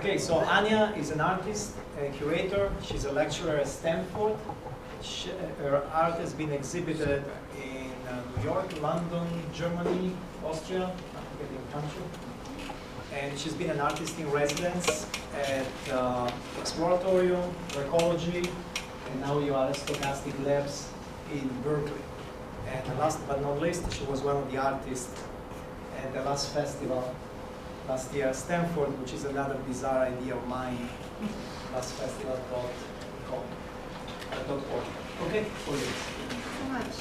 Okay, so Anja is an artist, a curator. She's a lecturer at Stanford. Her art has been exhibited in New York, London, Germany, Austria, I'm forgetting country. And she's been an artist in residence at Exploratorium, Ecology, and now you are at Stochastic Labs in Berkeley. And last but not least, she was one of the artists at the last festival last year at Stanford, which is another bizarre idea of mine. Last festival called Okay, for you. Thank you so much.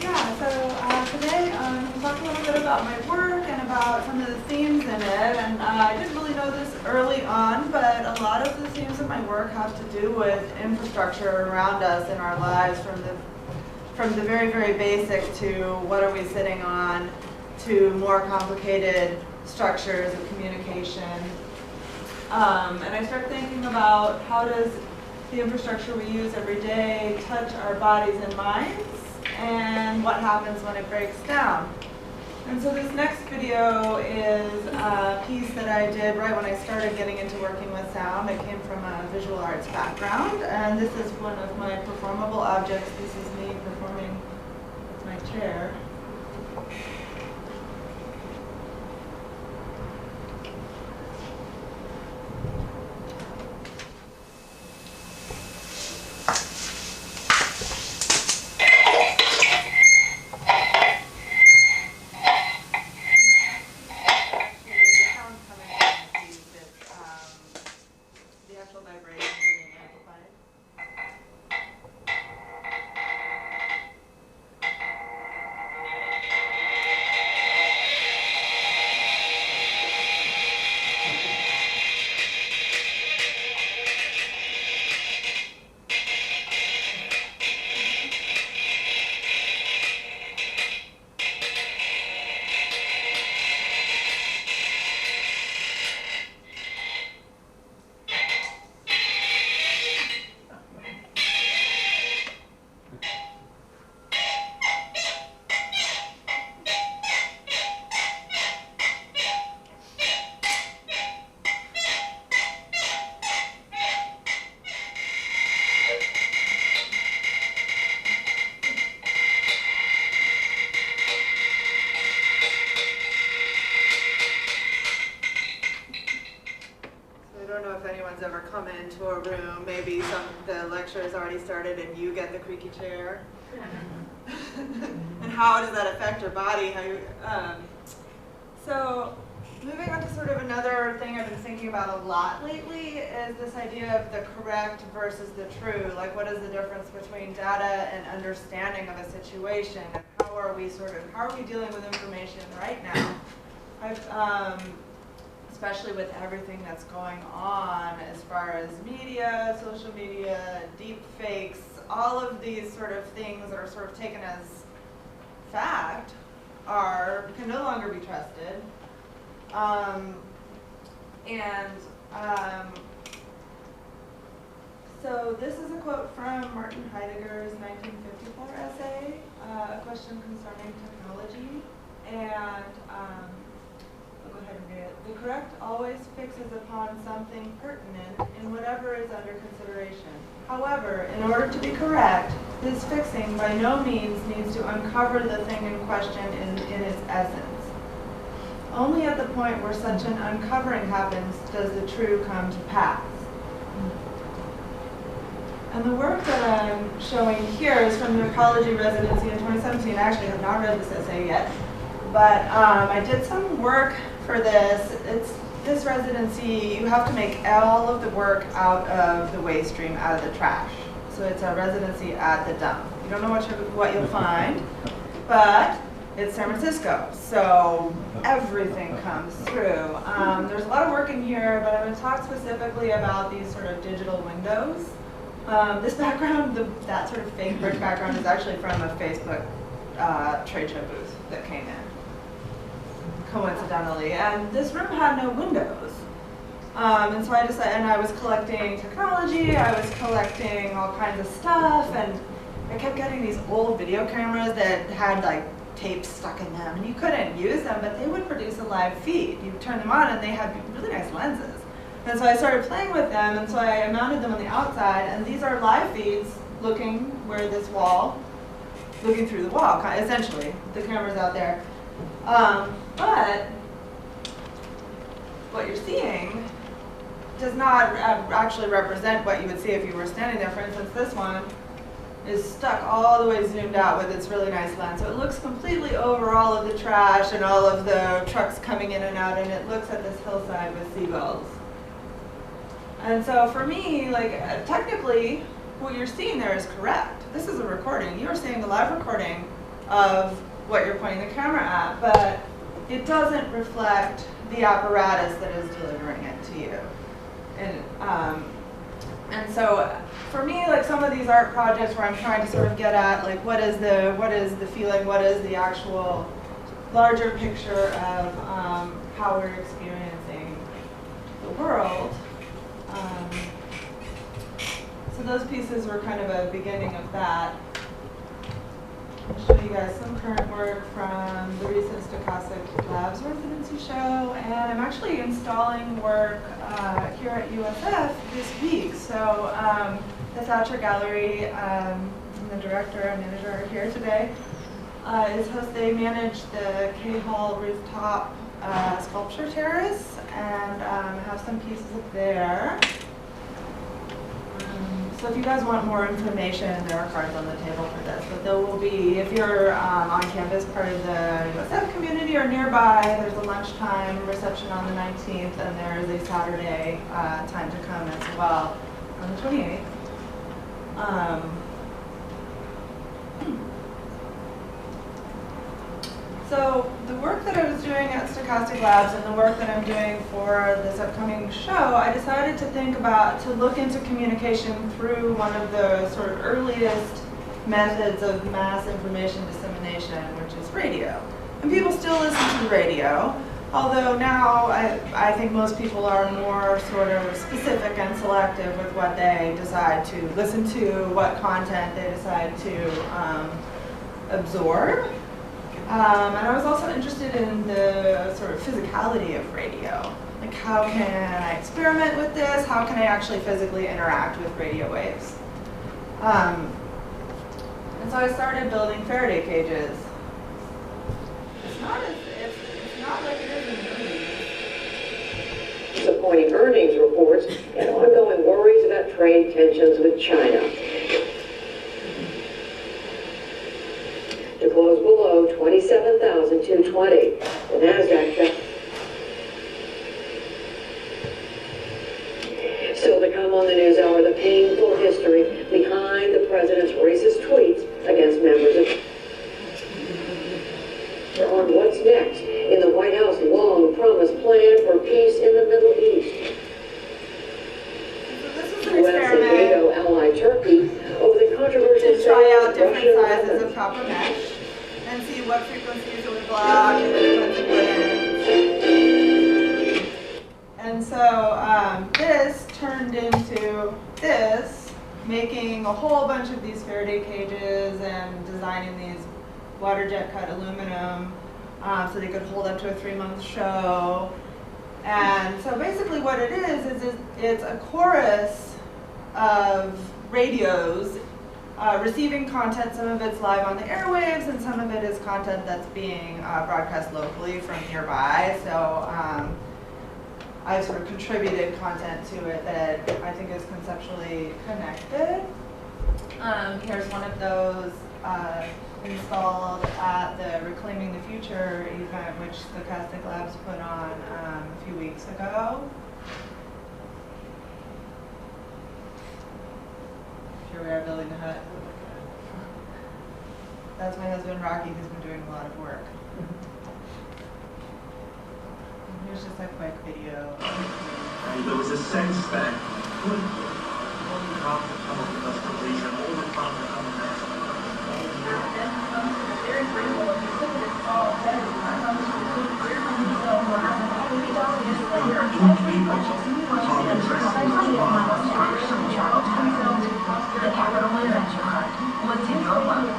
Yeah, so today I'm going to talk a little bit about my work and about some of the themes in it. And I didn't really know this early on, but a lot of the themes of my work have to do with infrastructure around us in our lives, from the very, very basic to what are we sitting on, to more complicated structures of communication. And I start thinking about how does the infrastructure we use every day touch our bodies and minds, and what happens when it breaks down. And so this next video is a piece that I did right when I started getting into working with sound. It came from a visual arts background, and this is one of my performable objects. This is me performing with my chair. Ever come into a room, maybe the lecture has already started and you get the creaky chair. And how does that affect your body? So moving on to sort of another thing I've been thinking about a lot lately is this idea of the correct versus the true. Like, what is the difference between data and understanding of a situation? And how are we dealing with information right now? Especially with everything that's going on as far as media, social media, deep fakes, all of these sort of things that are sort of taken as fact can no longer be trusted. So this is a quote from Martin Heidegger's 1954 essay, A Question Concerning Technology, and I'll go ahead and read it. The correct always fixes upon something pertinent in whatever is under consideration. However, in order to be correct, this fixing by no means needs to uncover the thing in question in its essence. Only at the point where such an uncovering happens does the true come to pass. And the work that I'm showing here is from the ecology residency in 2017. I actually have not read this essay yet, but I did some work for this. This residency, you have to make all of the work out of the waste stream, out of the trash. So it's a residency at the dump. You don't know what you'll find, but it's San Francisco, so everything comes through. There's a lot of work in here, but I'm going to talk specifically about these sort of digital windows. This background, that sort of fake brick background, is actually from a Facebook trade show booth that came in, coincidentally. And this room had no windows. And so I decided, and I was collecting technology, I was collecting all kinds of stuff, and I kept getting these old video cameras that had like tapes stuck in them, and you couldn't use them, but they would produce a live feed. You turn them on and they had really nice lenses. And so I started playing with them, and so I mounted them on the outside, and these are live feeds looking where this wall, looking through the wall, essentially. The camera's out there. But what you're seeing does not actually represent what you would see if you were standing there. For instance, this one is stuck all the way zoomed out with its really nice lens. So it looks completely over all of the trash and all of the trucks coming in and out, and it looks at this hillside with seagulls. And so for me, like, technically, what you're seeing there is correct. This is a recording. You are seeing a live recording of what you're pointing the camera at, but it doesn't reflect the apparatus that is delivering it to you. And so for me, like, some of these art projects where I'm trying to sort of get at, like, what is the feeling, what is the actual larger picture of how we're experiencing the world. So those pieces were kind of a beginning of that. I'll show you guys some current work from the recent Stochastic Labs residency show, and I'm actually installing work here at USF this week. So the Thatcher Gallery, and the director and manager are here today. They manage the K Hall rooftop sculpture terrace, and have some pieces up there. So if you guys want more information, there are cards on the table for this. But there will be, if you're on campus, part of the USF community or nearby, there's a lunchtime reception on the 19th, and there is a Saturday time to come as well on the 28th. So the work that I was doing at Stochastic Labs and the work that I'm doing for this upcoming show, I decided to look into communication through one of the sort of earliest methods of mass information dissemination, which is radio. And people still listen to the radio, although now I think most people are more sort of specific and selective with what they decide to listen to, what content they decide to absorb. And I was also interested in the sort of physicality of radio. Like, how can I experiment with this? How can I actually physically interact with radio waves? And so I started building Faraday cages. It's not like it is in the movies. Disappointing earnings reports and ongoing worries about trade tensions with China. To close below 27,220. The NASDAQ fell. Still to come on the news hour, the painful history behind the president's racist tweets against members of. On what's next in the White House long-promised plan for peace in the Middle East. So this is an U.S. and NATO ally Turkey over the controversial to try out different Russian sizes weapons. of copper mesh and see what frequencies it would block and which ones it wouldn't. And so this turned into this, making a whole bunch of these Faraday cages and designing these water jet cut aluminum so they could hold up to a 3-month show. And so basically what it is it's a chorus of radios receiving content. Some of it's live on the airwaves, and some of it is content that's being broadcast locally from nearby. So I've sort of contributed content to it that I think is conceptually connected. Here's one of those installed at the Reclaiming the Future event, which the Stochastic Labs put on a few weeks ago. Here we are building the hut. That's my husband Rocky, who's been doing a lot of work. And here's just a quick video. And there was a sense that all the craft that come up with us completion, all the craft that come with us. The capital adventure hunt. What's in your wallet?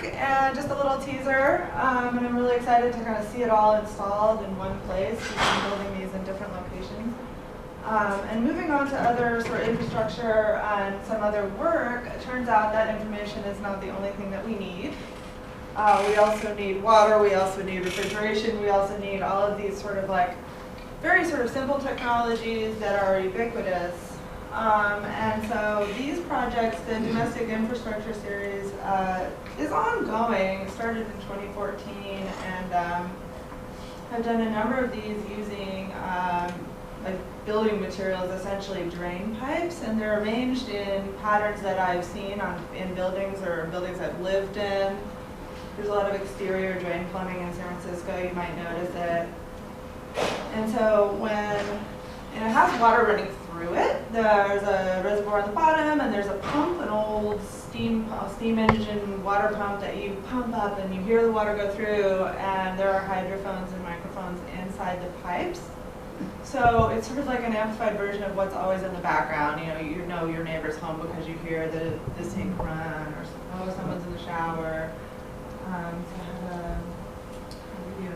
work and just a little teaser. And I'm really excited to kind of see it all installed in one place. We've been building these in different locations. And moving on to other sort of infrastructure and some other work, it turns out that information is not the only thing that we need. We also need water, we also need refrigeration, we also need all of these sort of like very sort of simple technologies that are ubiquitous. And so these projects, the Domestic Infrastructure Series, is ongoing. It started in 2014, and I've done a number of these using like building materials, essentially drain pipes, and they're arranged in patterns that I've seen in buildings or buildings I've lived in. There's a lot of exterior drain plumbing in San Francisco, you might notice it. And so and it has water running through it. There's a reservoir on the bottom, and there's a pump, an old steam engine water pump that you pump up, and you hear the water go through, and there are hydrophones and microphones inside the pipes. So it's sort of like an amplified version of what's always in the background. You know your neighbor's home because you hear the sink run, or someone's in the shower. So I have a review.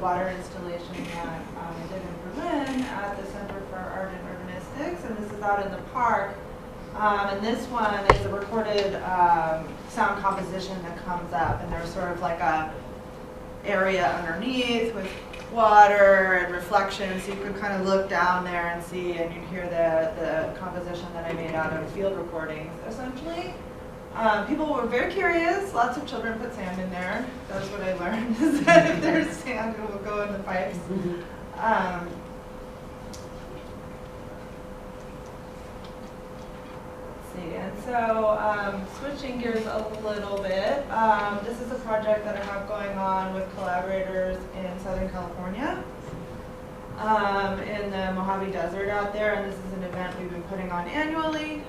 Water installation that I did in Berlin at the Center for Art and Urbanistics, and this is out in the park. And this one is a recorded sound composition that comes up, and there's sort of like a area underneath with water and reflection, so you could kind of look down there and see, and you'd hear the composition that I made out of field recordings, essentially. People were very curious. Lots of children put sand in there. That was what I learned, is that if there's sand, it will go in the pipes. Let's see, and so switching gears a little bit, this is a project that I have going on with collaborators in Southern California, in the Mojave Desert out there, and this is an event we've been putting on annually.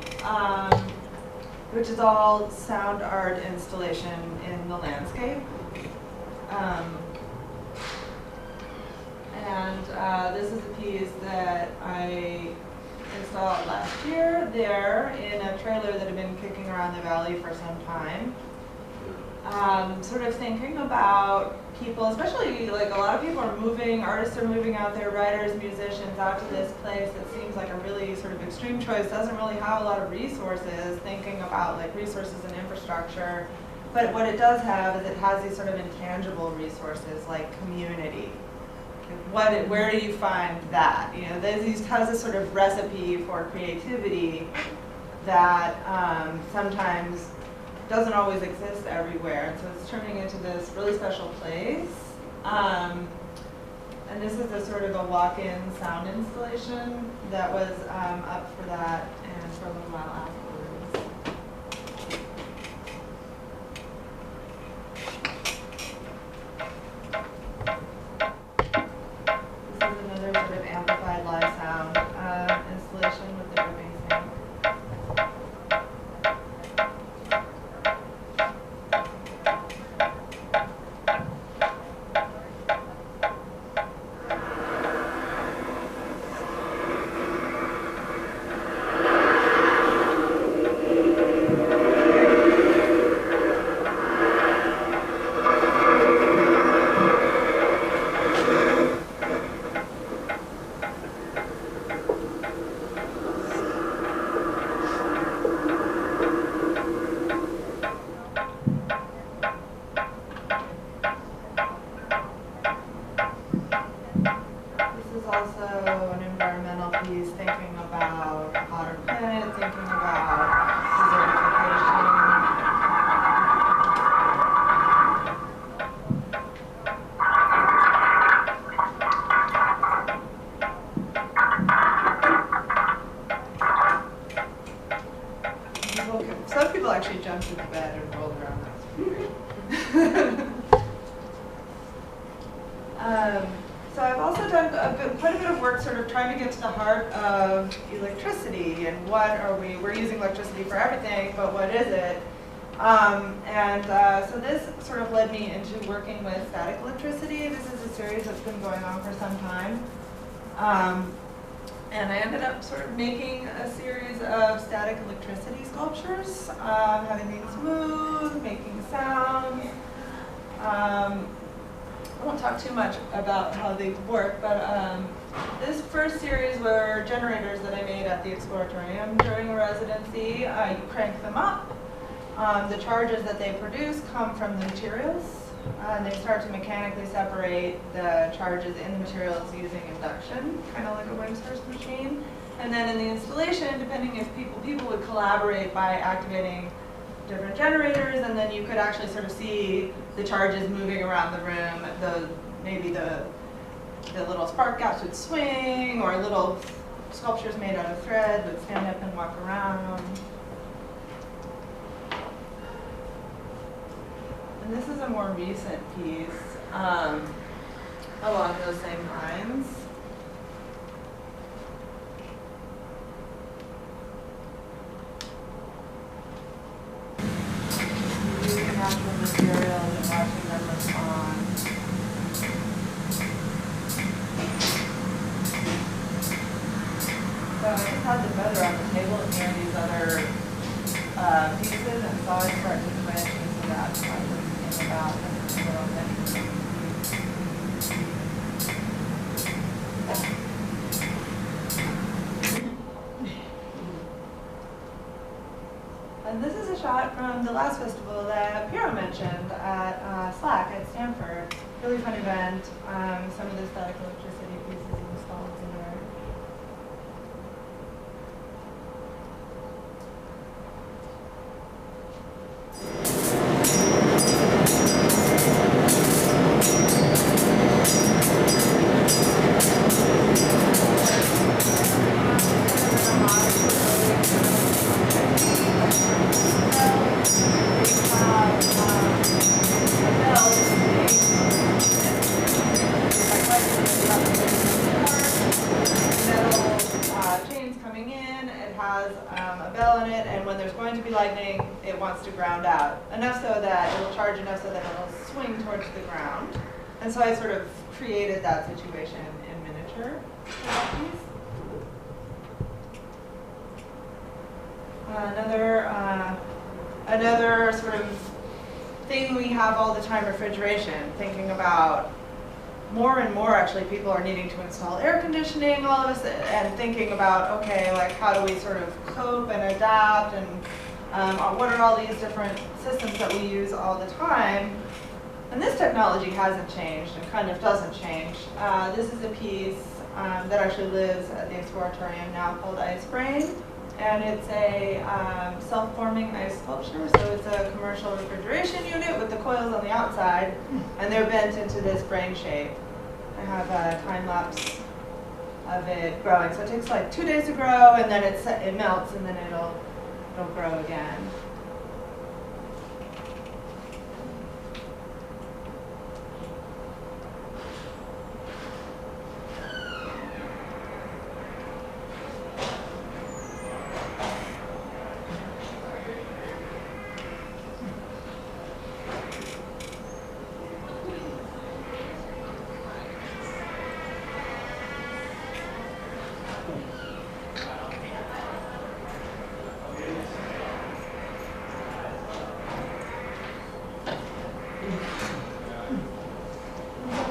Which is all sound art installation in the landscape. This is a piece that I installed last year there in a trailer that had been kicking around the valley for some time. Sort of thinking about people, especially like a lot of people are moving, artists are moving out there, writers, musicians out to this place that seems like a really sort of extreme choice, doesn't really have a lot of resources, thinking about like resources and infrastructure. But what it does have is it has these sort of intangible resources like community. where do you find that? You know, these has a sort of recipe for creativity that sometimes doesn't always exist everywhere. And so it's turning into this really special place. And this is a sort of a walk-in sound installation that was up for that and for a little while afterwards. This is another sort of amplified live sound installation with the basing. Some people actually jumped into bed and rolled around. So I've also done quite a bit of work sort of trying to get to the heart of electricity and what are we're using electricity for everything, but what is it? So this sort of led me into working with static electricity. This is a series that's been going on for some time. And I ended up sort of making a series of static electricity sculptures, having things move, making sounds. I won't talk too much about how they work, but this first series were generators that I made at the Exploratorium during a residency. You crank them up. The charges that they produce come from the materials. And they start to mechanically separate the charges in the materials using induction, kind of like a Wimshurst machine. And then in the installation, depending if people would collaborate by activating different generators, and then you could actually sort of see the charges moving around the room. Maybe the little spark gaps would swing, or little sculptures made out of thread would stand up and walk around. And this is a more recent piece along those same lines. Using natural materials and watching them respond. So I just had the feather on the table near these other pieces, and saw it start to twitch, and so that's why it came about a little bit. And this is a shot from the last festival that Piero mentioned at SLAC at Stanford. Really fun event. Some of the static electricity pieces installed in there. To ground out enough so that it will charge enough so that it will swing towards the ground, and so I sort of created that situation in miniature for that piece. Another sort of thing we have all the time: refrigeration. Thinking about more and more, actually, people are needing to install air conditioning, all of us, and thinking about, okay, like how do we sort of cope and adapt, and what are all these different systems that we use all the time? And this technology hasn't changed and kind of doesn't change. This is a piece that actually lives at the Exploratorium now called Ice Brain. And it's a self-forming ice sculpture, so it's a commercial refrigeration unit with the coils on the outside, and they're bent into this brain shape. I have a time lapse of it growing, so it takes like 2 days to grow, and then it melts, and then it'll grow again.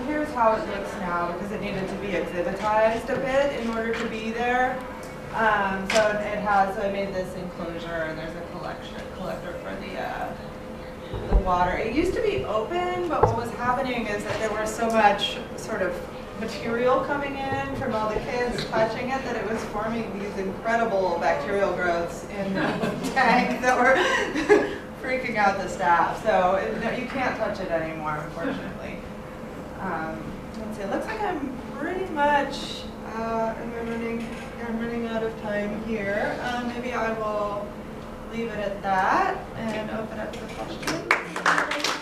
Here's how it looks now, because it needed to be exhibitized a bit in order to be there. So I made this enclosure, and there's a collector for the water. It used to be open, but what was happening is that there was so much sort of material coming in from all the kids touching it that it was forming these incredible bacterial growths in the tank that were freaking out the staff. So you can't touch it anymore, unfortunately. Let's see, it looks like I'm pretty much, I'm running out of time here. Maybe I will leave it at that and open up to questions.